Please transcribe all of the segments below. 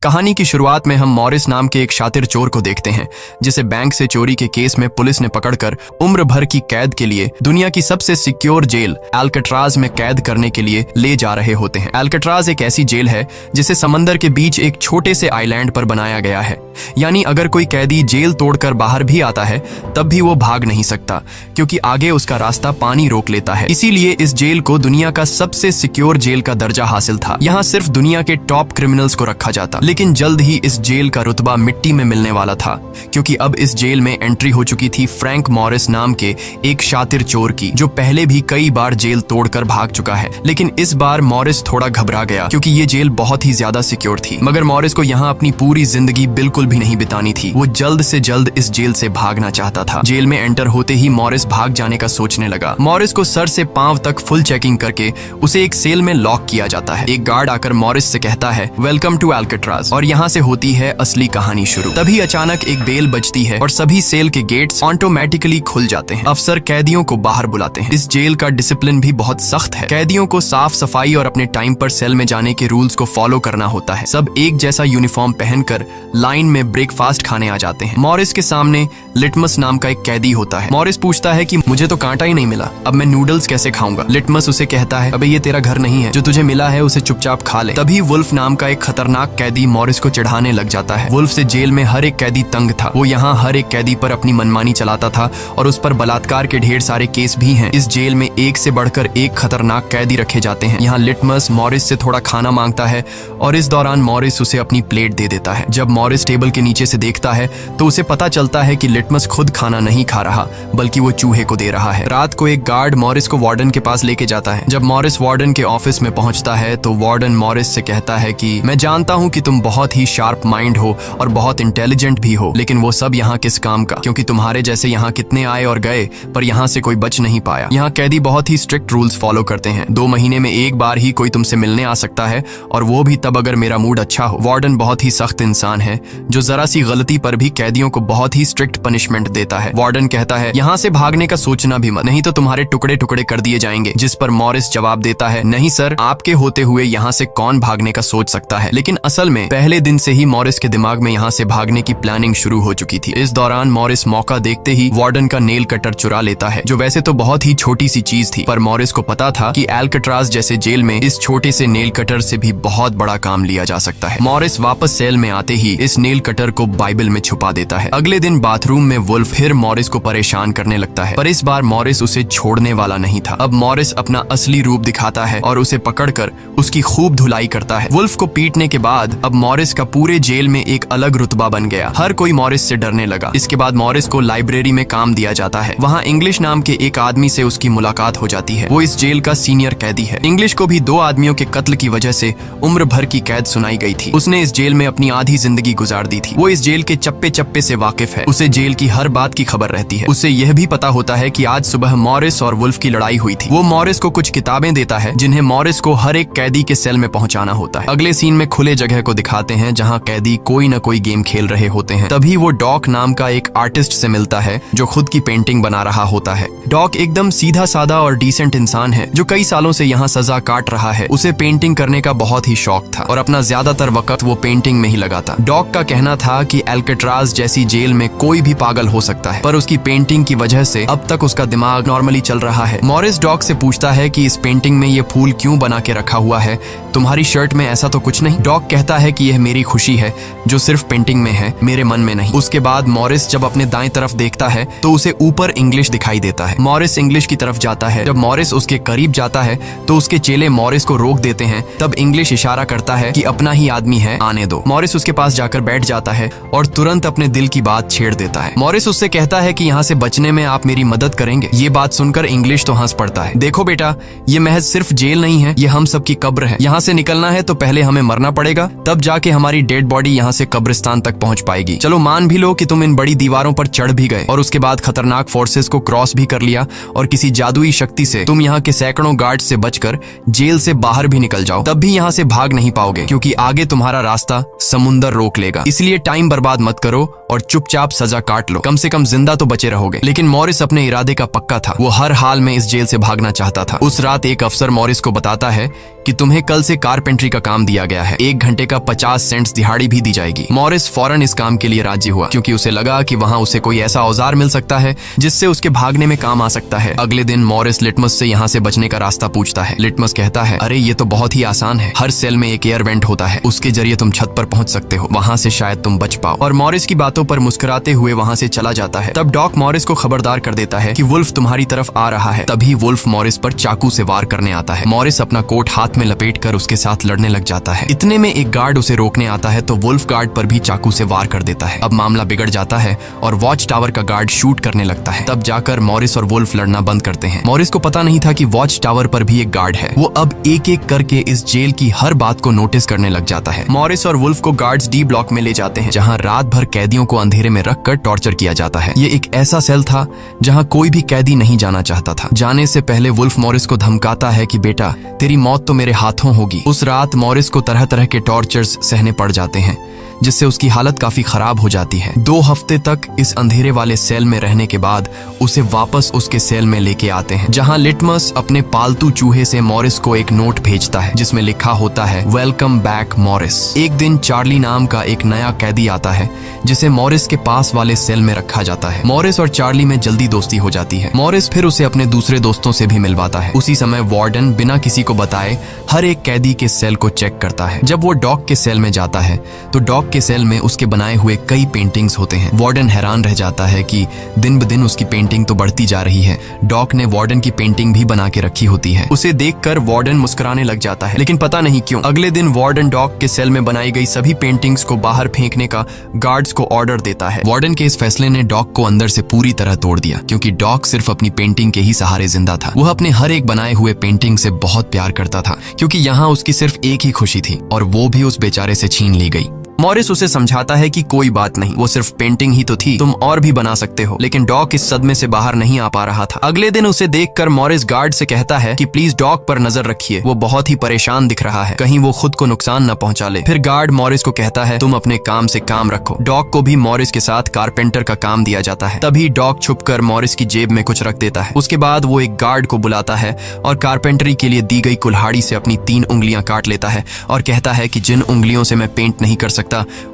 कहानी की शुरुआत में हम मॉरिस नाम के एक शातिर चोर को देखते हैं जिसे बैंक से चोरी के केस में पुलिस ने पकड़कर उम्र भर की कैद के लिए दुनिया की सबसे सिक्योर जेल एल्कट्राज में कैद करने के लिए ले जा रहे होते हैं। एल्कट्राज एक ऐसी जेल है जिसे समंदर के बीच एक छोटे से आइलैंड पर बनाया गया है, यानी अगर कोई कैदी जेल तोड़कर बाहर भी आता है तब भी वो भाग नहीं सकता क्योंकि आगे उसका रास्ता पानी रोक लेता है। इसीलिए इस जेल को दुनिया का सबसे सिक्योर जेल का दर्जा हासिल था। यहाँ सिर्फ दुनिया के टॉप क्रिमिनल्स को रखा जाता, लेकिन जल्द ही इस जेल का रुतबा मिट्टी में मिलने वाला था क्योंकि अब इस जेल में एंट्री हो चुकी थी फ्रैंक मॉरिस नाम के एक शातिर चोर की, जो पहले भी कई बार जेल तोड़कर भाग चुका है। लेकिन इस बार मॉरिस थोड़ा घबरा गया क्योंकि ये जेल बहुत ही ज्यादा सिक्योर थी। मगर मॉरिस को यहाँ अपनी पूरी जिंदगी बिल्कुल भी नहीं बितानी थी। वो जल्द से जल्द इस जेल से भागना चाहता था। जेल में एंटर होते ही मॉरिस भाग जाने का सोचने लगा। मॉरिस को सर से पांव तक फुल चेकिंग करके उसे एक सेल में लॉक किया जाता है। एक गार्ड आकर मॉरिस से कहता है, वेलकम टू एल्कट्राज, और यहाँ से होती है असली कहानी शुरू। तभी अचानक एक बेल बजती है और सभी सेल के गेट्स ऑटोमेटिकली खुल जाते हैं। अफसर कैदियों को बाहर बुलाते हैं। इस जेल का डिसिप्लिन भी बहुत सख्त है। कैदियों को साफ सफाई और अपने टाइम पर सेल में जाने के रूल्स को फॉलो करना होता है। सब एक जैसा यूनिफॉर्म पहनकर लाइन में ब्रेकफास्ट खाने आ जाते हैं। मॉरिस के सामने लिटमस नाम का एक कैदी होता है। मॉरिस पूछता है कि मुझे तो कांटा ही नहीं मिला, अब मैं नूडल्स कैसे खाऊंगा? लिटमस उसे कहता है, अबे ये तेरा घर नहीं है, जो तुझे मिला है उसे चुपचाप खा ले। तभी वुल्फ नाम का एक खतरनाक कैदी मॉरिस को चिढ़ाने लग जाता है। वुल्फ से जेल में हर एक कैदी तंग था। वो यहाँ हर एक कैदी पर अपनी मनमानी चलाता था और उस पर बलात्कार के ढेर सारे केस भी हैं। इस जेल में एक से बढ़कर एक खतरनाक कैदी रखे जाते हैं। यहाँ लिटमस मॉरिस से थोड़ा खाना मांगता है और इस दौरान मॉरिस उसे अपनी प्लेट दे देता है। जब मॉरिस टेबल के नीचे से देखता है तो उसे पता चलता है कि लिटमस खुद खाना नहीं खा रहा बल्कि वो चूहे को दे रहा है। रात को एक गार्ड मॉरिस को वार्डन के पास लेके जाता है। जब मॉरिस वार्डन के ऑफिस में पहुंचता है तो वार्डन मॉरिस से कहता है कि मैं जानता हूं कि तुम बहुत ही शार्प माइंड हो और बहुत इंटेलिजेंट भी हो, लेकिन वो सब यहाँ किस काम का, क्योंकि तुम्हारे जैसे यहाँ कितने आए और गए पर यहाँ से कोई बच नहीं पाया। यहाँ कैदी बहुत ही स्ट्रिक्ट रूल्स फॉलो करते हैं। 2 महीने में एक बार ही कोई तुमसे मिलने आ सकता है और वो भी तब अगर मेरा मूड अच्छा हो। वार्डन बहुत ही सख्त इंसान है जो जरा सी गलती पर भी कैदियों को बहुत ही स्ट्रिक्ट पनिशमेंट देता है। वार्डन कहता है, यहाँ से भागने का सोचना भी मत, नहीं तो तुम्हारे टुकड़े टुकड़े कर दिए जाएंगे। जिस पर मॉरिस जवाब देता है, नहीं सर, आपके होते हुए यहाँ से कौन भागने का सोच सकता है। लेकिन असल में पहले दिन से ही मॉरिस के दिमाग में यहाँ से भागने की प्लानिंग शुरू हो चुकी थी। इस दौरान मॉरिस मौका देखते ही वार्डन का नेल कटर चुरा लेता है, जो वैसे तो बहुत ही छोटी सी चीज थी, पर मॉरिस को पता था कि एल्कट्राज जैसे जेल में इस छोटे से नेल कटर से भी बहुत बड़ा काम लिया जा सकता है। मॉरिस वापस सेल में आते ही इस नेल कटर को बाइबल में छुपा देता है। अगले दिन बाथरूम में वुल्फ फिर मॉरिस को परेशान करने लगता है, पर इस बार मॉरिस उसे छोड़ने वाला नहीं था। अब मॉरिस अपना असली रूप दिखाता है और उसे पकड़कर उसकी खूब धुलाई करता है। वुल्फ को पीटने के बाद अब मॉरिस का पूरे जेल में एक अलग रुतबा बन गया। हर कोई मॉरिस से डरने लगा। इसके बाद मॉरिस को लाइब्रेरी में काम दिया जाता है। वहाँ इंग्लिश नाम के एक आदमी से उसकी मुलाकात हो जाती है। वो इस जेल का सीनियर कैदी है। इंग्लिश को भी 2 आदमियों के कत्ल की वजह से उम्र भर की कैद सुनाई गई थी। उसने इस जेल में अपनी आधी जिंदगी गुजार दी थी। वो इस जेल के चप्पे चप्पे से वाकिफ है। उसे जेल की हर बात की खबर रहती है। उसे यह भी पता होता है कि आज सुबह मॉरिस और वुल्फ की लड़ाई हुई थी। वो मॉरिस को कुछ किताबें देता है जिन्हें मॉरिस को हर एक कैदी के सेल में पहुंचाना होता है। अगले सीन में खुले जगह को दिखाते हैं जहां कैदी कोई न कोई गेम खेल रहे होते हैं। तभी वो डॉक नाम का एक आर्टिस्ट से मिलता है जो खुद की पेंटिंग बना रहा होता है। डॉक एकदम सीधा साधा और डिसेंट इंसान है जो कई सालों से यहाँ सजा काट रहा है। उसे पेंटिंग करने का बहुत ही शौक था और अपना ज्यादातर वक्त वो पेंटिंग में ही लगाता। डॉक का कहना था कि एल्कट्राज जैसी जेल में कोई भी पागल हो सकता है, पर उसकी पेंटिंग की वजह से अब तक उसका दिमाग नॉर्मली चल रहा है। मॉरिस डॉक से पूछता है कि इस पेंटिंग में ये फूल क्यों बना के रखा हुआ है, तुम्हारी शर्ट में ऐसा तो कुछ नहीं। डॉक कहता है कि यह मेरी खुशी है जो सिर्फ पेंटिंग में है, मेरे मन में नहीं। उसके बाद मॉरिस जब अपने दाएं तरफ देखता है तो उसे ऊपर इंग्लिश दिखाई देता है। मॉरिस इंग्लिश की तरफ जाता है। जब मॉरिस उसके करीब जाता है तो उसके चेले मॉरिस को रोक देते हैं। तब इंग्लिश इशारा करता है कि अपना ही आदमी है, आने दो। मॉरिस उसके पास जाकर बैठ जाता है और तुरंत अपने दिल की बात छेड़ देता है। मॉरिस उससे कहता है कि यहाँ से बचने में आप मेरी मदद करेंगे। ये बात सुनकर इंग्लिश तो हंस पड़ता है। देखो बेटा, ये महज सिर्फ जेल नहीं है, ये हम सबकी कब्र है। यहाँ से निकलना है तो पहले हमें मरना पड़ेगा, तब जाके हमारी डेड बॉडी यहाँ से कब्रिस्तान तक पहुँच पाएगी। चलो मान भी लो कि तुम इन बड़ी दीवारों पर चढ़ भी गए और उसके बाद खतरनाक फोर्सेस को क्रॉस भी कर लिया और किसी जादुई शक्ति से तुम यहाँ के सैकड़ों गार्ड से बचकर जेल से बाहर भी निकल जाओ, तब भी यहाँ से भाग नहीं पाओगे क्योंकि आगे तुम्हारा रास्ता समुंदर रोक लेगा। इसलिए टाइम बर्बाद मत करो और चुपचाप सजा काट लो, कम से कम जिंदा तो बचे रहोगे। लेकिन मॉरिस अपने इरादे का पक्का था, वो हर हाल में इस जेल से भागना चाहता था। उस रात एक अफसर मॉरिस को बताता है कि तुम्हें कल से कारपेंट्री का काम दिया गया है, 1 घंटे का 50 सेंट्स दिहाड़ी भी दी जाएगी। मॉरिस फौरन इस काम के लिए राजी हुआ, क्योंकि उसे लगा कि वहाँ उसे कोई ऐसा औजार मिल सकता है जिससे उसके भागने में काम आ सकता है। अगले दिन मॉरिस लिटमस से यहाँ से बचने का रास्ता पूछता है। लिटमस कहता है, अरे ये तो बहुत ही आसान है, हर सेल में एक एयर वेंट होता है, उसके जरिए तुम छत पर पहुंच सकते हो, वहाँ से शायद तुम बच पाओ। और मॉरिस की बातों पर मुस्कुराते हुए वहाँ से चला जाता है। तब डॉक मॉरिस को खबरदार कर देता है कि वुल्फ तुम्हारी तरफ आ रहा है। तभी वुल्फ मॉरिस पर चाकू से वार करने आता है। मॉरिस अपना कोट हाथ में लपेटकर उसके साथ लड़ने लग जाता है। इतने में एक गार्ड उसे रोकने आता है तो वुल्फ गार्ड पर भी चाकू से वार कर देता है। अब मामला बिगड़ जाता है और वॉच टावर का गार्ड शूट करने लगता है। तब जाकर मॉरिस और वुल्फ लड़ना बंद करते हैं। मॉरिस को पता नहीं था कि वॉच टावर पर भी एक गार्ड है। वो अब एक एक करके इस जेल की हर बात को नोटिस करने लग जाता है। मॉरिस और वुल्फ को गार्ड्स डी ब्लॉक में ले जाते हैं, जहाँ रात भर कैदियों को अंधेरे में रखकर टॉर्चर किया जाता है। ये एक ऐसा सेल था जहाँ कोई भी कैदी नहीं जाना चाहता था। जाने से पहले वुल्फ मॉरिस को धमकाता है कि बेटा, तेरी मौत तो मेरे हाथों होगी। उस रात मॉरिस को तरह तरह के टॉर्चर्स सहने पड़ जाते हैं, जिससे उसकी हालत काफी खराब हो जाती है। 2 हफ्ते तक इस अंधेरे वाले सेल में रहने के बाद उसे वापस उसके सेल में लेके आते हैं, जहां लिटमस अपने पालतू चूहे से मॉरिस को एक नोट भेजता है जिसमें लिखा होता है, वेलकम बैक मॉरिस। एक दिन चार्ली नाम का एक नया कैदी आता है जिसे मॉरिस के पास वाले सेल में रखा जाता है। मॉरिस और चार्ली में जल्दी दोस्ती हो जाती है। मॉरिस फिर उसे अपने दूसरे दोस्तों से भी मिलवाता है। उसी समय वार्डन बिना किसी को बताए हर एक कैदी के सेल को चेक करता है। जब वो डॉक के सेल में जाता है तो डॉक के सेल में उसके बनाए हुए कई पेंटिंग्स होते हैं। वार्डन हैरान रह जाता है कि दिन ब दिन उसकी पेंटिंग तो बढ़ती जा रही है। डॉक ने वार्डन की पेंटिंग भी बना के रखी होती है। उसे देखकर वार्डन मुस्कुराने लग जाता है, लेकिन पता नहीं क्यों अगले दिन वार्डन डॉक के सेल में बनाई गई सभी पेंटिंग्स को बाहर फेंकने का गार्ड्स को ऑर्डर देता है। वार्डन के इस फैसले ने डॉक को अंदर से पूरी तरह तोड़ दिया, क्योंकि डॉक सिर्फ अपनी पेंटिंग के ही सहारे जिंदा था। वह अपने हर एक बनाए हुए पेंटिंग से बहुत प्यार करता था, क्योंकि यहाँ उसकी सिर्फ एक ही खुशी थी और वो भी उस बेचारे से छीन ली गई। मॉरिस उसे समझाता है कि कोई बात नहीं, वो सिर्फ पेंटिंग ही तो थी, तुम और भी बना सकते हो। लेकिन डॉक इस सदमे से बाहर नहीं आ पा रहा था। अगले दिन उसे देखकर मॉरिस गार्ड से कहता है कि प्लीज डॉक पर नजर रखिए, वो बहुत ही परेशान दिख रहा है, कहीं वो खुद को नुकसान न पहुंचा ले। फिर गार्ड मॉरिस को कहता है, तुम अपने काम से काम रखो। डॉक को भी मॉरिस के साथ कारपेंटर का काम दिया जाता है। तभी डॉक छुपकर मॉरिस की जेब में कुछ रख देता है। उसके बाद वो एक गार्ड को बुलाता है और कारपेंटरी के लिए दी गई कुल्हाड़ी से अपनी 3 उंगलियां काट लेता है और कहता है कि जिन उंगलियों से मैं पेंट नहीं कर सकता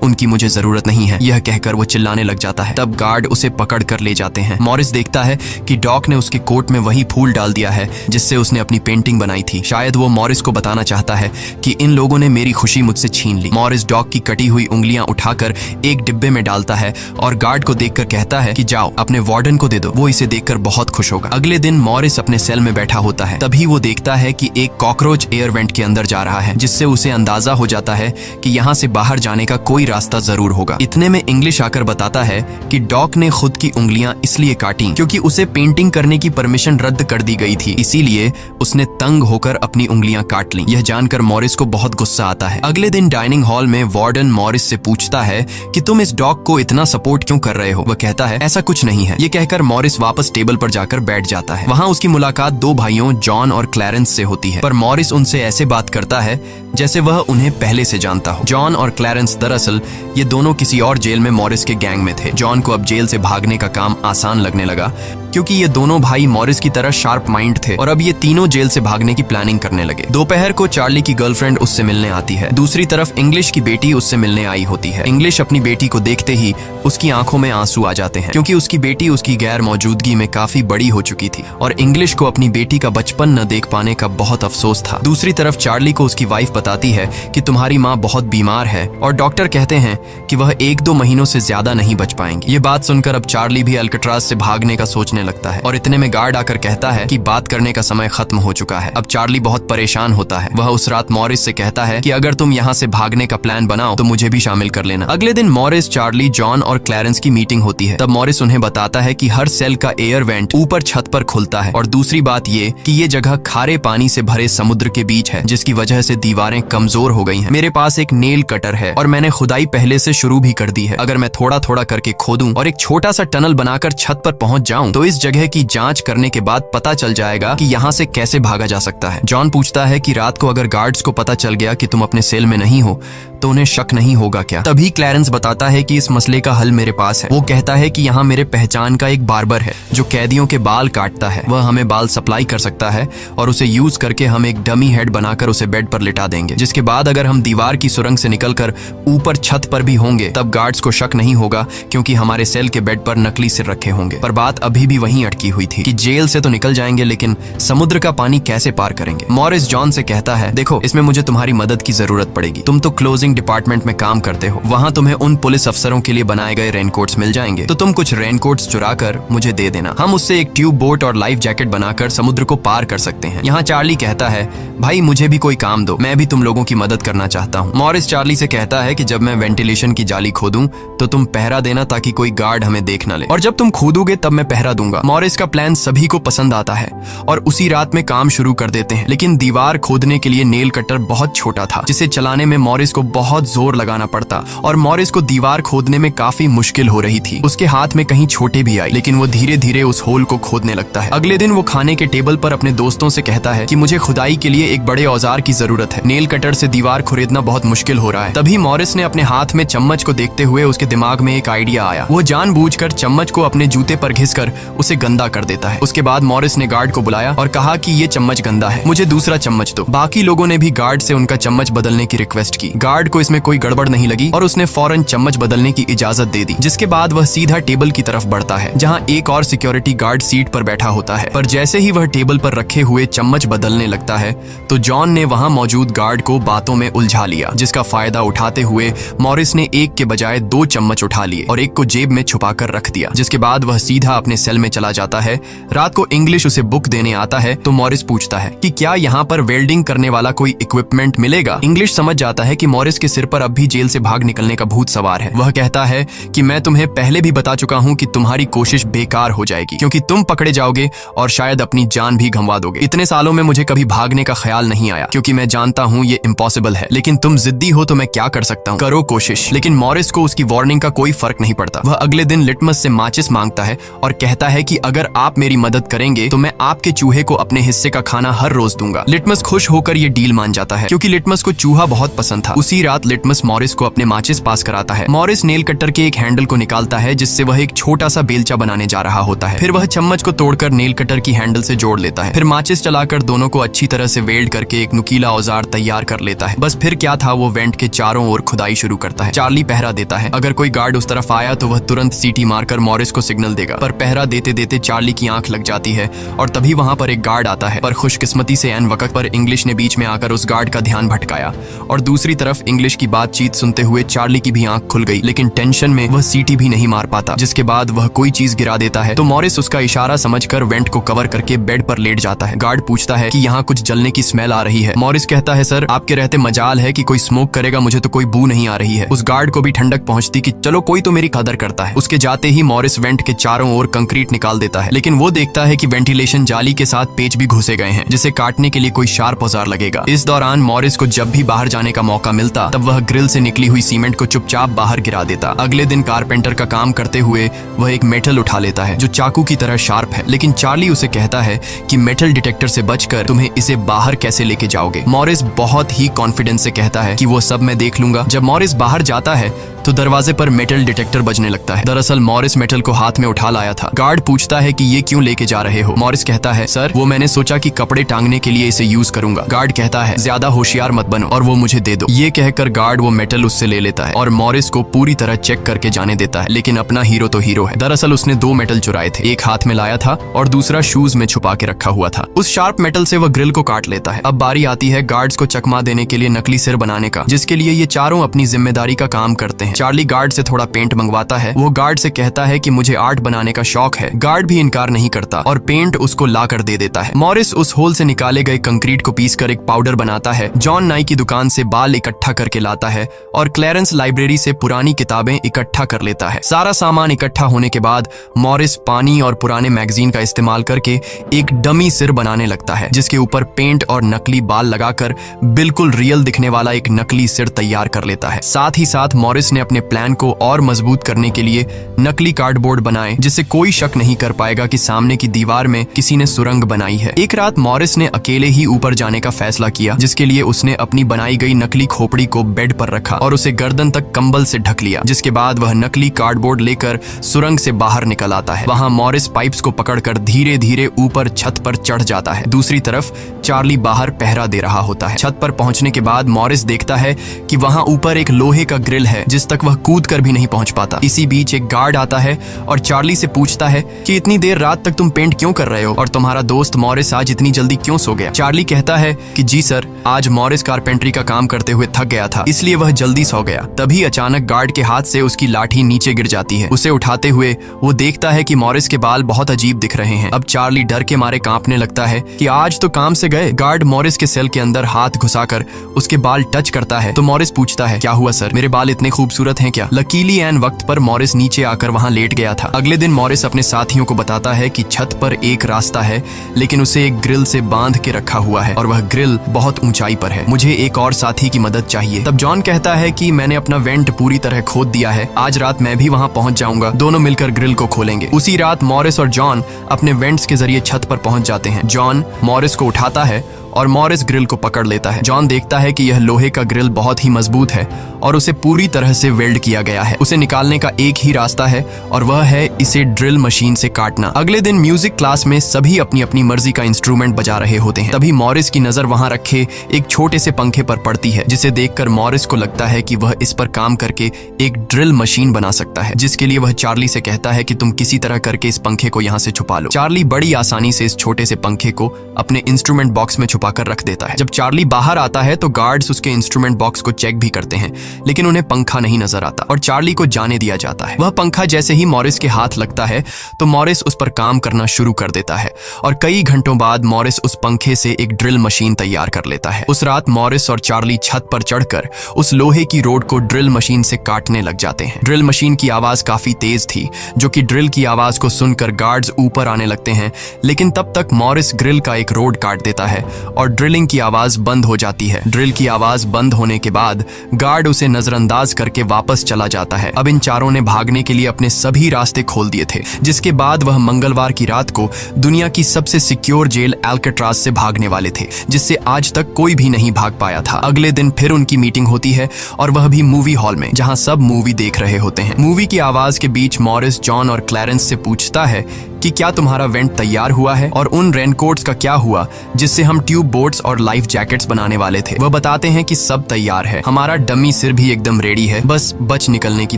उनकी मुझे जरूरत नहीं है। यह कहकर वो चिल्लाने लग जाता है। तब गार्ड उसे पकड़ कर ले जाते हैं। मॉरिस देखता है कि डॉक ने उसके कोट में वही फूल डाल दिया है जिससे उसने अपनी पेंटिंग बनाई थी। शायद वो मॉरिस को बताना चाहता है कि इन लोगों ने मेरी खुशी मुझसे छीन ली। मॉरिस डॉक की कटी हुई उंगलियां उठाकर एक डिब्बे में डालता है और गार्ड को देखकर कहता है कि जाओ अपने वार्डन को दे दो, वो इसे देखकर बहुत खुश होगा। अगले दिन मॉरिस अपने सेल में बैठा होता है। तभी वो देखता है कि एक कॉकरोच एयर वेंट के अंदर जा रहा है, जिससे उसे अंदाजा हो जाता है कि यहाँ से बाहर जाने का कोई रास्ता जरूर होगा। इतने में इंग्लिश आकर बताता है कि डॉक ने खुद की उंगलियां इसलिए काटी क्योंकि उसे पेंटिंग करने की परमिशन रद्द कर दी गई थी, इसीलिए उसने तंग होकर अपनी उंगलियां काट ली। यह जानकर मॉरिस को बहुत गुस्सा आता है। अगले दिन डाइनिंग हॉल में वार्डन मॉरिस से पूछता है कि तुम इस डॉग को इतना सपोर्ट क्यों कर रहे हो। वह कहता है ऐसा कुछ नहीं है। ये कहकर मॉरिस वापस टेबल पर जाकर बैठ जाता है। वहाँ उसकी मुलाकात 2 भाइयों जॉन और क्लैरेंस से होती है, पर मॉरिस उनसे ऐसे बात करता है जैसे वह उन्हें पहले से जानता हो। जॉन और क्लैरेंस दरअसल ये दोनों किसी और जेल में मॉरिस के गैंग में थे। जॉन को अब जेल से भागने का काम आसान लगने लगा क्योंकि ये दोनों भाई मॉरिस की तरह शार्प माइंड थे और अब ये तीनों जेल से भागने की प्लानिंग करने लगे। दोपहर को चार्ली की गर्लफ्रेंड उससे मिलने आती है। दूसरी तरफ इंग्लिश की बेटी उससे मिलने आई होती है। इंग्लिश अपनी बेटी को देखते ही उसकी आंखों में आंसू आ जाते हैं क्योंकि उसकी बेटी उसकी गैर मौजूदगी में काफी बड़ी हो चुकी थी और इंग्लिश को अपनी बेटी का बचपन न देख पाने का बहुत अफसोस था। दूसरी तरफ चार्ली को उसकी वाइफ बताती है कि तुम्हारी माँ बहुत बीमार है और डॉक्टर कहते हैं कि वह 1-2 महीनों से ज्यादा नहीं बच पाएंगी। ये बात सुनकर अब चार्ली भी अल्काट्राज से भागने का सोचने लगता है और इतने में गार्ड आकर कहता है कि बात करने का समय खत्म हो चुका है। अब चार्ली बहुत परेशान होता है। वह उस रात मॉरिस से कहता है कि अगर तुम यहाँ से भागने का प्लान बनाओ तो मुझे भी शामिल कर लेना। अगले दिन मॉरिस, चार्ली, जॉन और क्लैरेंस की मीटिंग होती है। तब मॉरिस उन्हें बताता है कि हर सेल का एयर वेंट ऊपर छत पर खुलता है और दूसरी बात ये कि ये जगह खारे पानी से भरे समुद्र के बीच है जिसकी वजह से दीवारें कमजोर हो गई हैं। मेरे पास एक नेल कटर है और मैंने खुदाई पहले से शुरू भी कर दी है। अगर मैं थोड़ा थोड़ा करके खोदूं और एक छोटा सा टनल बनाकर छत पर पहुंच जाऊं तो इस जगह की जांच करने के बाद पता चल जाएगा कि यहाँ से कैसे भागा जा सकता है। जॉन पूछता है कि रात को अगर गार्ड्स को पता चल गया कि तुम अपने सेल में नहीं हो तो उन्हें शक नहीं होगा क्या? तभी क्लैरेंस बताता है कि इस मसले का हल मेरे पास है। वो कहता है कि यहाँ मेरे पहचान का एक बार्बर है जो कैदियों के बाल काटता है। वह हमें बाल सप्लाई कर सकता है और उसे यूज करके हम एक डमी हेड बनाकर उसे बेड पर लिटा देंगे, जिसके बाद अगर हम दीवार की सुरंग से निकलकर ऊपर छत पर भी होंगे तब गार्ड्स को शक नहीं होगा, क्योंकि हमारे सेल के बेड पर नकली सिर रखे होंगे। पर बात अभी भी वहीं अटकी हुई थी कि जेल से तो निकल जाएंगे, लेकिन समुद्र का पानी कैसे पार करेंगे? मॉरिस जॉन से कहता है, देखो इसमें मुझे तुम्हारी मदद की जरूरत पड़ेगी। तुम तो क्लोजिंग डिपार्टमेंट में काम करते हो, वहाँ तुम्हें उन पुलिस अफसरों के लिए बनाए गए रेनकोट्स मिल जाएंगे, तो तुम कुछ रेनकोट्स चुरा कर मुझे दे देना। हम उससे एक ट्यूब बोट और लाइफ जैकेट बनाकर समुद्र को पार कर सकते हैं। यहाँ चार्ली कहता है, भाई मुझे भी कोई काम दो, मैं भी तुम लोगों की मदद करना चाहता हूँ। मॉरिस चार्ली से कहता है कि जब मैं वेंटिलेशन की जाली खोदूं तो तुम पहरा देना ताकि कोई गार्ड हमें देख न ले, और जब तुम खोदोगे तब मैं पहरा दूंगा। मॉरिस का प्लान सभी को पसंद आता है और उसी रात में काम शुरू कर देते हैं, लेकिन दीवार खोदने के लिए नेल कटर बहुत छोटा था, जिसे चलाने में मॉरिस को बहुत जोर लगाना पड़ता और मॉरिस को दीवार खोदने में काफी मुश्किल हो रही थी। उसके हाथ में कहीं छोटे भी आई, लेकिन वो धीरे धीरे उस होल को खोदने लगता है। अगले दिन वो खाने के टेबल पर अपने दोस्तों से कहता है कि मुझे खुदाई के लिए एक बड़े औजार की जरूरत है, नेल कटर से दीवार खुरेदना बहुत मुश्किल हो रहा है। तभी मॉरिस ने अपने हाथ में चम्मच को देखते हुए उसके दिमाग में एक आइडिया आया। वो जानबूझकर चम्मच को अपने जूते पर घिसकर उसे गंदा कर देता है। उसके बाद मॉरिस ने गार्ड को बुलाया और कहा कि ये चम्मच गंदा है, मुझे दूसरा चम्मच दो। बाकी लोगों ने भी गार्ड से उनका चम्मच बदलने की रिक्वेस्ट की। गार्ड को इसमें कोई गड़बड़ नहीं लगी और उसने फौरन चम्मच बदलने की इजाजत दे दी, जिसके बाद वह सीधा टेबल की तरफ बढ़ता है जहां एक और सिक्योरिटी गार्ड सीट पर बैठा होता है। पर जैसे ही वह टेबल पर रखे हुए चम्मच बदलने लगता है तो जॉन ने वहां मौजूद गार्ड को बातों में उलझा लिया, जिसका फायदा उठाते हुए मॉरिस ने एक के बजाय 2 चम्मच उठा लिए और एक को जेब में छुपाकर रख दिया, जिसके बाद वह सीधा अपने सेल में चला जाता है। रात को इंग्लिश उसे बुक देने आता है तो मॉरिस पूछता है कि क्या यहाँ पर वेल्डिंग करने वाला कोई इक्विपमेंट मिलेगा? इंग्लिश समझ जाता है कि मॉरिस के सिर पर अब भी जेल से भाग निकलने का भूत सवार है। वह कहता है कि मैं तुम्हें पहले भी बता चुका हूँ कि तुम्हारी कोशिश बेकार हो जाएगी, क्योंकि तुम पकड़े जाओगे और शायद अपनी जान भी गंवा दोगे। इतने सालों में मुझे कभी भागने का ख्याल नहीं आया, क्योंकि मैं जानता हूँ ये इम्पॉसिबल है, लेकिन तुम जिद्दी हो तो मैं क्या कर सकता हूँ, करो कोशिश। लेकिन मॉरिस को उसकी वार्निंग का कोई फर्क नहीं पड़ता। वह अगले दिन लिटमस से माचिस मांगता है और कहता है कि अगर आप मेरी मदद करेंगे तो मैं आपके चूहे को अपने हिस्से का खाना हर रोज दूंगा। लिटमस खुश होकर ये डील मान जाता है, क्योंकि लिटमस को चूहा बहुत पसंद था। उसी रात लिटमस मॉरिस को अपने माचिस पास कराता है। मॉरिस नेल कटर के एक हैंडल को निकालता है, जिससे वह एक छोटा सा बेलचा बनाने जा रहा होता है। फिर वह चम्मच को तोड़कर नेल कटर की हैंडल से जोड़ लेता है। फिर माचिस चलाकर दोनों को अच्छी तरह से वेल्ड करके एक नुकीला औजार तैयार कर लेता है। बस फिर क्या था, वो वेंट के चारों ओर खुदाई शुरू करता है। चार्ली पहरा देता है। अगर कोई गार्ड उस तरफ आया तो वह तुरंत सीटी मारकर मॉरिस को सिग्नल देगा, पर पहरा देते देते चार्ली की आंख लग जाती है और तभी वहां पर एक गार्ड आता है। पर खुशकिस्मती से ऐन वक्त पर इंग्लिश ने बीच में आकर उस गार्ड का ध्यान भटकाया और दूसरी तरफ इंग्लिश की बातचीत सुनते हुए चार्ली की भी आंख खुल गई, लेकिन टेंशन में वह सीटी भी नहीं मार पाता। जिसके बाद वह कोई चीज गिरा देता है तो मॉरिस उसका इशारा समझकर वेंट को कवर करके बेड पर लेट जाता है। गार्ड पूछता है कि यहाँ कुछ जलने की स्मेल आ रही है। मॉरिस कहता है, सर आपके रहते मजाल है कि कोई स्मोक करेगा, मुझे तो कोई बू नहीं आ रही है। उस गार्ड को भी ठंडक पहुंचती कि चलो कोई तो मेरी कदर करता है। उसके जाते ही मॉरिस वेंट के चारों ओर कंक्रीट निकाल देता है, लेकिन वो देखता है कि वेंटिलेशन जाली के साथ पेच भी घुसे गए हैं, जिसे काटने के लिए कोई शार्प औजार लगेगा। इस दौरान मॉरिस को जब भी बाहर जाने का मौका मिलता तब वह ग्रिल से निकली हुई सीमेंट को चुपचाप बाहर गिरा देता। अगले दिन कारपेंटर का काम करते हुए वह एक मेटल उठा लेता है जो चाकू की तरह शार्प है, लेकिन चार्ली उसे कहता है कि मेटल डिटेक्टर से बचकर तुम्हें इसे बाहर कैसे लेके जाओगे। मॉरिस बहुत ही कॉन्फिडेंस से कहता है कि वो सब मैं देख लूंगा। जब मॉरिस बाहर जाता है तो दरवाजे पर मेटल डिटेक्टर बजने लगता है। दरअसल मॉरिस मेटल को हाथ में उठा लाया था। गार्ड पूछता है कि ये क्यों लेके जा रहे हो? मॉरिस कहता है, सर वो मैंने सोचा कि कपड़े टांगने के लिए इसे यूज करूंगा। गार्ड कहता है, ज्यादा होशियार मत बनो और वो मुझे दे दो। ये कहकर गार्ड वो मेटल उससे ले लेता है और मॉरिस को पूरी तरह चेक करके जाने देता है, लेकिन अपना हीरो तो हीरो है। दरअसल उसने 2 मेटल चुराए थे, एक हाथ में लाया था और दूसरा शूज में छुपा के रखा हुआ था। उस शार्प मेटल से वह ग्रिल को काट लेता है। अब बारी आती है गार्ड्स को चकमा देने के लिए नकली सिर बनाने का, जिसके लिए ये चारों अपनी जिम्मेदारी का काम करते हैं। चार्ली गार्ड से थोड़ा पेंट मंगवाता है। वो गार्ड से कहता है कि मुझे आर्ट बनाने का शौक है। गार्ड भी इनकार नहीं करता और पेंट उसको ला कर दे देता है। मॉरिस उस होल से निकाले गए कंक्रीट को पीसकर एक पाउडर बनाता है। जॉन नाई की दुकान से बाल इकट्ठा करके लाता है और क्लैरेंस लाइब्रेरी से पुरानी किताबें इकट्ठा कर लेता है। सारा सामान इकट्ठा होने के बाद मॉरिस पानी और पुराने मैगजीन का इस्तेमाल करके एक डमी सिर बनाने लगता है, जिसके ऊपर पेंट और नकली बाल लगाकर बिल्कुल रियल दिखने वाला एक नकली सिर तैयार कर लेता है। साथ ही साथ मॉरिस ने अपने प्लान को और मजबूत करने के लिए नकली कार्डबोर्ड बनाए, जिससे कोई शक नहीं कर पाएगा कि सामने की दीवार में किसी ने सुरंग बनाई है। एक रात मॉरिस ने अकेले ही ऊपर जाने का फैसला किया, जिसके लिए उसने अपनी बनाई गई नकली खोपड़ी चार्ली को बेड पर रखा और उसे गर्दन तक कंबल से ढक लिया, जिसके बाद वह नकली कार्डबोर्ड लेकर सुरंग से बाहर निकल आता है। वहां मॉरिस पाइप्स को पकड़कर धीरे धीरे ऊपर छत पर चढ़ जाता है। दूसरी तरफ चार्ली बाहर पहरा दे रहा होता है। छत पर पहुंचने के बाद मॉरिस देखता है कि वहां ऊपर एक लोहे का ग्रिल है जिस तक वह कूद कर भी नहीं पहुंच पाता। इसी बीच एक गार्ड आता है और चार्ली से पूछता है कि इतनी देर रात तक तुम पेंट क्यों कर रहे हो और तुम्हारा दोस्त मॉरिस आज इतनी जल्दी क्यों सो गया। चार्ली कहता है कि जी सर, आज मॉरिस कारपेंट्री का काम करते हुए थक गया था, इसलिए वह जल्दी सो गया। तभी अचानक गार्ड के हाथ से उसकी लाठी नीचे गिर जाती है। उसे उठाते हुए वो देखता है कि मॉरिस के बाल बहुत अजीब दिख रहे हैं। अब चार्ली डर के मारे कांपने लगता है कि आज तो काम से गए। गार्ड मॉरिस के सेल के अंदर हाथ घुसाकर उसके बाल टच करता है तो मॉरिस पूछता है, क्या हुआ सर, मेरे बाल इतने खूबसूरत हैं क्या। लकीली एन वक्त पर मॉरिस नीचे आकर वहां लेट गया था। अगले दिन मॉरिस अपने साथियों को बताता है कि छत पर एक रास्ता है, लेकिन उसे एक ग्रिल से बांध के रखा हुआ है और वह ग्रिल बहुत ऊंचाई पर है। मुझे एक और साथी की मदद चाहिए। तब जॉन कहता है कि मैंने अपना वेंट पूरी तरह खोद दिया है, आज रात मैं भी वहां पहुंच जाऊंगा, दोनों मिलकर ग्रिल को खोलेंगे। उसी रात मॉरिस और जॉन अपने वेंट्स के जरिए छत पर पहुंच जाते हैं। जॉन मॉरिस को उठाता है और मॉरिस ग्रिल को पकड़ लेता है। जॉन देखता है कि यह लोहे का ग्रिल बहुत ही मजबूत है और उसे पूरी तरह से वेल्ड किया गया है। उसे निकालने का एक ही रास्ता है और वह है इसे ड्रिल मशीन से काटना। अगले दिन म्यूजिक क्लास में सभी अपनी अपनी मर्जी का इंस्ट्रूमेंट बजा रहे होते हैं। तभी मॉरिस की नजर वहां रखे एक छोटे से पंखे पर पड़ती है, जिसे देखकर मॉरिस को लगता है कि वह इस पर काम करके एक ड्रिल मशीन बना सकता है, जिसके लिए वह चार्ली से कहता है कि तुम किसी तरह करके इस पंखे को यहाँ से छुपा लो। चार्ली बड़ी आसानी से इस छोटे से पंखे को अपने इंस्ट्रूमेंट बॉक्स में छुपाकर रख देता है। जब चार्ली बाहर आता है तो गार्ड्स उसके इंस्ट्रूमेंट बॉक्स को चेक भी करते हैं, लेकिन उन्हें पंखा नहीं नजर आता और चार्ली को जाने दिया जाता है। वह पंखा जैसे ही मॉरिस के हाथ लगता है तो मॉरिस उस पर काम करना शुरू कर देता है और कई घंटों बाद मॉरिस उस पंखे से एक ड्रिल मशीन तैयार कर लेता है। उस रात मॉरिस और चार्ली छत पर चढ़कर उस लोहे की रोड को ड्रिल मशीन से काटने लग जाते हैं। ड्रिल मशीन की आवाज काफी तेज थी, जो कि ड्रिल की आवाज को सुनकर गार्ड्स ऊपर आने लगते हैं, लेकिन तब तक मॉरिस ग्रिल का एक रोड काट देता है और ड्रिलिंग की आवाज बंद हो जाती है। ड्रिल की आवाज बंद होने के बाद गार्ड उसे नजरअंदाज करके वापस चला जाता है। अब इन चारों ने भागने के लिए अपने सभी रास्ते खोल दिए थे, जिसके बाद वह मंगलवार की रात को दुनिया की सबसे सिक्योर जेल एल्केट्राज से भागने वाले थे, जिससे आज तक कोई भी नहीं भाग पाया था। अगले दिन फिर उनकी मीटिंग होती है और वह भी मूवी हॉल में, जहां सब मूवी देख रहे होते हैं। मूवी की आवाज के बीच मॉरिस जॉन और क्लैरेंस से पूछता है कि क्या तुम्हारा वेंट तैयार हुआ है और उन रेनकोट्स का क्या हुआ जिससे हम ट्यूब बोट्स और लाइफ जैकेट्स बनाने वाले थे। वह बताते हैं कि सब तैयार है, हमारा डमी सिर भी एकदम रेडी है, बस बच निकलने की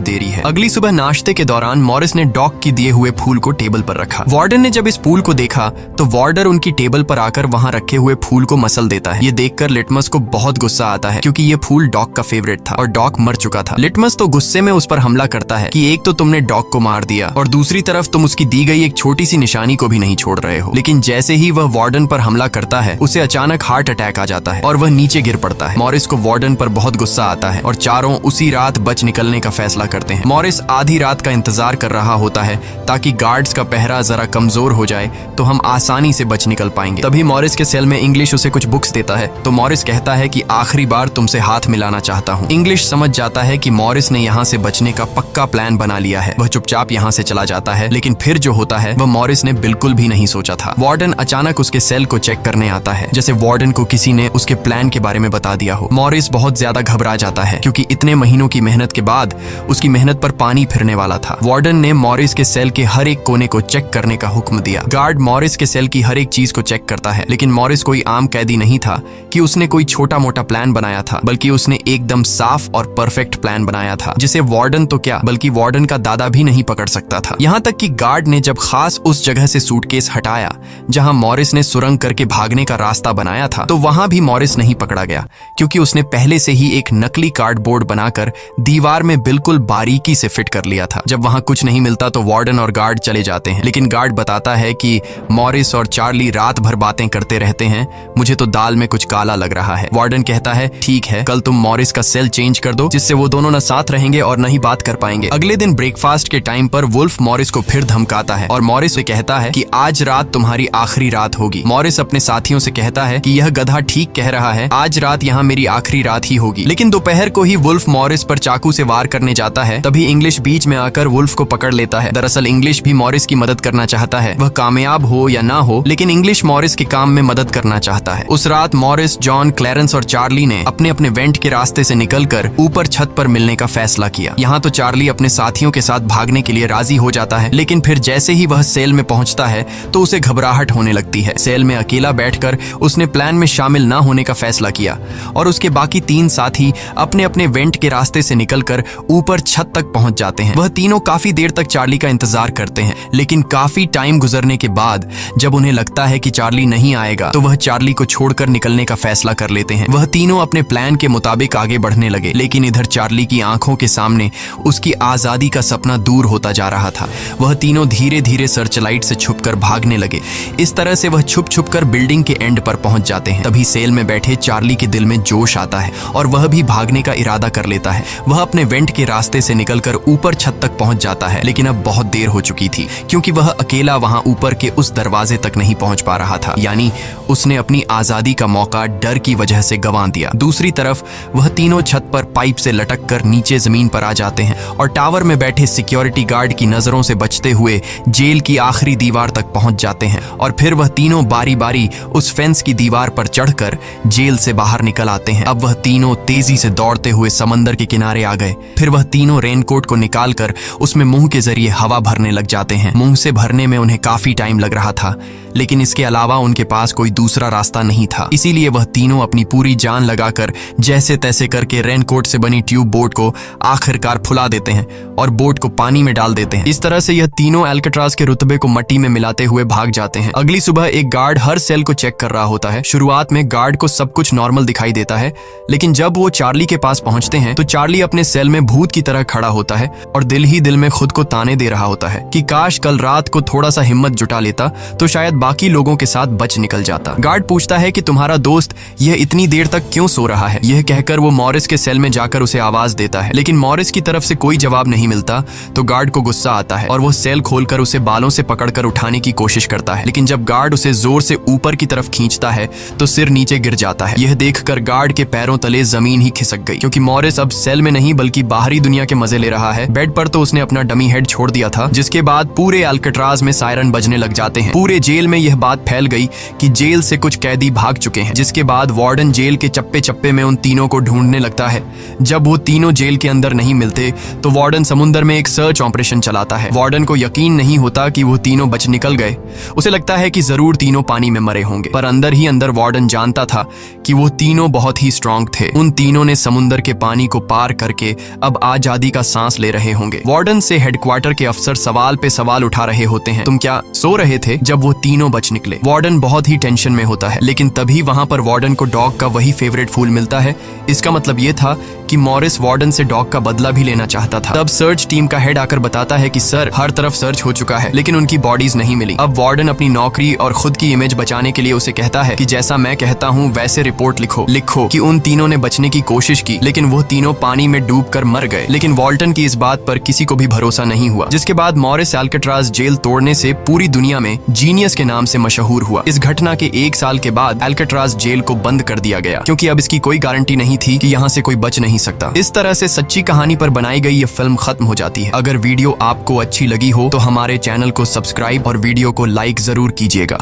देरी है। अगली सुबह नाश्ते के दौरान मॉरिस ने डॉग की दिए हुए फूल को टेबल पर रखा। वार्डन ने जब इस फूल को देखा तो वार्डर उनकी टेबल पर आकर वहां रखे हुए फूल को मसल देता है। ये देखकर लिटमस को बहुत गुस्सा आता है, क्योंकि ये फूल डॉग का फेवरेट था और डॉग मर चुका था। लिटमस तो गुस्से में उस पर हमला करता है कि एक तो तुमने डॉग को मार दिया और दूसरी तरफ तुम उसकी दी गई एक छोटी सी निशानी को भी नहीं छोड़ रहे हो। लेकिन जैसे ही वह वार्डन पर हमला करता है, उसे अचानक हार्ट अटैक आ जाता है और वह नीचे गिर पड़ता है। मॉरिस को वार्डन पर बहुत गुस्सा आता है और चारों उसी रात बच निकलने का फैसला करते हैं। मॉरिस आधी रात का इंतजार कर रहा होता है ताकि गार्ड्स का पहरा जरा कमजोर हो जाए तो हम आसानी से बच निकल पाएंगे। तभी मॉरिस के सेल में इंग्लिश उसे कुछ बुक्स देता है तो मॉरिस कहता है कि आखिरी बार तुमसे हाथ मिलाना चाहता हूँ। इंग्लिश समझ जाता है कि मॉरिस ने यहाँ से बचने का पक्का प्लान बना लिया है। वह चुपचाप यहाँ से चला जाता है, लेकिन फिर जो होता है वह मॉरिस ने बिल्कुल भी नहीं सोचा था। वार्डन अचानक उसके सेल को चेक करने आता है, जैसे वार्डन को किसी ने उसके प्लान के बारे में बता दिया हो। मॉरिस बहुत ज्यादा घबरा जाता है, क्योंकि इतने महीनों की मेहनत के बाद उसकी मेहनत पर पानी फिरने वाला था। वार्डन ने मॉरिस के सेल के हर एक कोने को चेक करने का हुक्म दिया। गार्ड मॉरिस के सेल की हर एक चीज को चेक करता है, लेकिन मॉरिस कोई आम कैदी नहीं था कि उसने कोई छोटा मोटा प्लान बनाया था, बल्कि उसने एकदम साफ और परफेक्ट प्लान बनाया था, जिसे वार्डन तो क्या बल्कि वार्डन का दादा भी नहीं पकड़ सकता था। यहाँ तक कि गार्ड ने जब खास उस जगह से सूटकेस हटाया जहां मॉरिस ने सुरंग करके भागने का रास्ता बनाया था, तो वहां भी मॉरिस नहीं पकड़ा गया, क्योंकि उसने पहले से ही एक नकली कार्डबोर्ड बनाकर दीवार में बिल्कुल बारीकी से फिट कर लिया था। जब वहां कुछ नहीं मिलता तो वार्डन और गार्ड चले जाते हैं, लेकिन गार्ड बताता है कि मॉरिस और चार्ली रात भर बातें करते रहते हैं, मुझे तो दाल में कुछ काला लग रहा है। वार्डन कहता है ठीक है, कल तुम मॉरिस का सेल चेंज कर दो, जिससे वो दोनों न साथ रहेंगे और न ही बात कर पाएंगे। अगले दिन ब्रेकफास्ट के टाइम पर वुल्फ मॉरिस को फिर धमकाता है और मॉरिस से कहता है कि आज रात तुम्हारी आखिरी रात होगी। मॉरिस अपने साथियों से कहता है कि यह गधा ठीक कह रहा है, आज रात यहाँ मेरी आखिरी रात ही होगी। लेकिन दोपहर को ही वुल्फ मॉरिस पर चाकू से वार करने जाता है। तभी इंग्लिश बीच में आकर वुल्फ को पकड़ लेता है। दरअसल इंग्लिश भी मॉरिस की मदद करना चाहता है, वह कामयाब हो या ना हो, लेकिन इंग्लिश मॉरिस के काम में मदद करना चाहता है। उस रात मॉरिस, जॉन, क्लैरेंस और चार्ली ने अपने अपने वेंट के रास्ते से निकलकर ऊपर छत पर मिलने का फैसला किया। यहाँ तो चार्ली अपने साथियों के साथ भागने के लिए राजी हो जाता है, लेकिन फिर जैसे ही वह सेल में पहुंचता है तो उसे घबराहट होने लगती है। सेल में अकेला बैठकर उसने प्लान में शामिल ना होने का फैसला किया और उसके बाकी 3 साथी अपने अपने वेंट के रास्ते से निकलकर ऊपर छत तक पहुंच जाते हैं। वह तीनों काफी देर तक चार्ली का इंतजार करते हैं, लेकिन काफी टाइम गुजरने के बाद जब उन्हें लगता है कि चार्ली नहीं आएगा तो वह चार्ली को छोड़कर निकलने का फैसला कर लेते हैं। वह तीनों अपने प्लान के मुताबिक आगे बढ़ने लगे, लेकिन इधर चार्ली की आंखों के सामने उसकी आजादी का सपना दूर होता जा रहा था। वह तीनों धीरे धीरे सर्चलाइट से छुपकर भागने लगे। इस तरह से वह छुप छुप कर बिल्डिंग के एंड पर पहुंच जाते हैं। तभी सेल में बैठे चार्ली के दिल में जोश आता है और वह भी भागने का इरादा कर लेता है। वह अपने वेंट के रास्ते से निकलकर ऊपर छत तक पहुंच जाता है, लेकिन अब बहुत देर हो चुकी थी क्योंकि वह अकेला वहां ऊपर के उस दरवाजे तक नहीं पहुंच पा रहा था। यानी उसने अपनी आजादी का मौका डर की वजह से गंवा दिया। दूसरी तरफ वह तीनों छत पर पाइप से लटक कर नीचे जमीन पर आ जाते हैं और टावर में बैठे सिक्योरिटी गार्ड की नजरों से बचते हुए जेल की आखिरी दीवार तक पहुंच जाते हैं और फिर वह तीनों बारी बारी उस फेंस की दीवार पर चढ़कर जेल से बाहर निकल आते हैं। अब वह तीनों तेजी से दौड़ते हुए समंदर के किनारे आ गए। फिर वह तीनों रेनकोट को निकालकर उसमें मुंह के जरिए हवा भरने लग जाते हैं। मुंह से भरने में उन्हें काफी टाइम लग रहा था, लेकिन इसके अलावा उनके पास कोई दूसरा रास्ता नहीं था। इसीलिए वह तीनों अपनी पूरी जान लगाकर जैसे तैसे करके रेनकोट से बनी ट्यूब बोट को आखिरकार फुला देते हैं और बोट को पानी में डाल देते हैं। इस तरह से यह तीनों अल्काट्राज के रुतबे को मट्टी में मिलाते हुए भाग जाते हैं। अगली सुबह एक गार्ड हर सेल को चेक कर रहा होता है। शुरुआत में गार्ड को सब कुछ नॉर्मल दिखाई देता है, लेकिन जब वो चार्ली के पास पहुंचते हैं तो चार्ली अपने सेल में भूत की तरह खड़ा होता है और दिल ही दिल में खुद को ताने दे रहा होता है कि काश कल रात को थोड़ा सा हिम्मत जुटा लेता तो शायद बाकी लोगों के साथ बच निकल जाता। गार्ड पूछता है कि तुम्हारा दोस्त यह इतनी देर तक क्यों सो रहा है। यह कहकर वो मॉरिस के सेल में जाकर उसे आवाज देता है, लेकिन मॉरिस की तरफ से कोई जवाब नहीं मिलता तो गार्ड को गुस्सा आता है और वो सेल खोलकर उसे बालों से पकड़कर उठाने की कोशिश करता है। लेकिन जब गार्ड उसे जोर से ऊपर की तरफ खींचता है तो सिर नीचे गिर जाता है। यह देखकर गार्ड के पैरों तले जमीन ही खिसक गई, क्योंकि मॉरिस अब सेल में नहीं बल्कि बाहरी दुनिया के मजे ले रहा है। बेड पर तो उसने अपना डमी हेड छोड़ दिया था, जिसके बाद पूरे अल्काट्राज में सायरन बजने लग जाते हैं। पूरे जेल में यह बात फैल गई कि जेल से कुछ कैदी भाग चुके हैं, जिसके बाद वार्डन जेल के चप्पे चप्पे में उन तीनों को ढूंढने लगता है। जब वो तीनों जेल के अंदर नहीं मिलते तो वार्डन समुद्र में एक सर्च ऑपरेशन चलाता है। वार्डन को यकीन नहीं होता कि वो तीनों बच निकल गए। उसे लगता है कि जरूर तीनों पानी में मरे होंगे, पर अंदर ही अंदर वार्डन जानता था कि वो तीनों बहुत ही स्ट्रांग थे। उन तीनों ने समुद्र के पानी को पार करके अब आजादी का सांस ले रहे होंगे। वार्डन से हेडक्वार्टर के अफसर सवाल पे सवाल उठा रहे होते हैं, तुम क्या सो रहे थे जब वो तीनों बच निकले। वार्डन बहुत ही टेंशन में होता है, लेकिन तभी वहां पर वार्डन को डॉग का वही फेवरेट फूल मिलता है। इसका मतलब ये था कि मॉरिस वार्डन से डॉग का बदला भी लेना चाहता था। तब सर्च टीम का हेड आकर बताता है कि सर, हर तरफ सर्च हो चुका है, लेकिन उनकी बॉडीज नहीं मिली। अब वार्डन अपनी नौकरी और खुद की इमेज बचाने के लिए उसे कहता है कि जैसा मैं कहता हूँ वैसे रिपोर्ट लिखो कि उन तीनों ने बचने की कोशिश की, लेकिन वो तीनों पानी में डूबकर मर गए। लेकिन वॉल्टन की इस बात पर किसी को भी भरोसा नहीं हुआ, जिसके बाद मॉरिस अल्काट्राज जेल तोड़ने से पूरी दुनिया में जीनियस के नाम से मशहूर हुआ। इस घटना के 1 साल के बाद अल्काट्राज जेल को बंद कर दिया गया, क्योंकि अब इसकी कोई गारंटी नहीं थी कि यहाँ से कोई बच नहीं सकता। इस तरह से सच्ची कहानी पर बनाई गई ये फिल्म खत्म हो जाती है। अगर वीडियो आपको अच्छी लगी हो तो हमारे चैनल को सब्सक्राइब और वीडियो को लाइक जरूर कीजिएगा।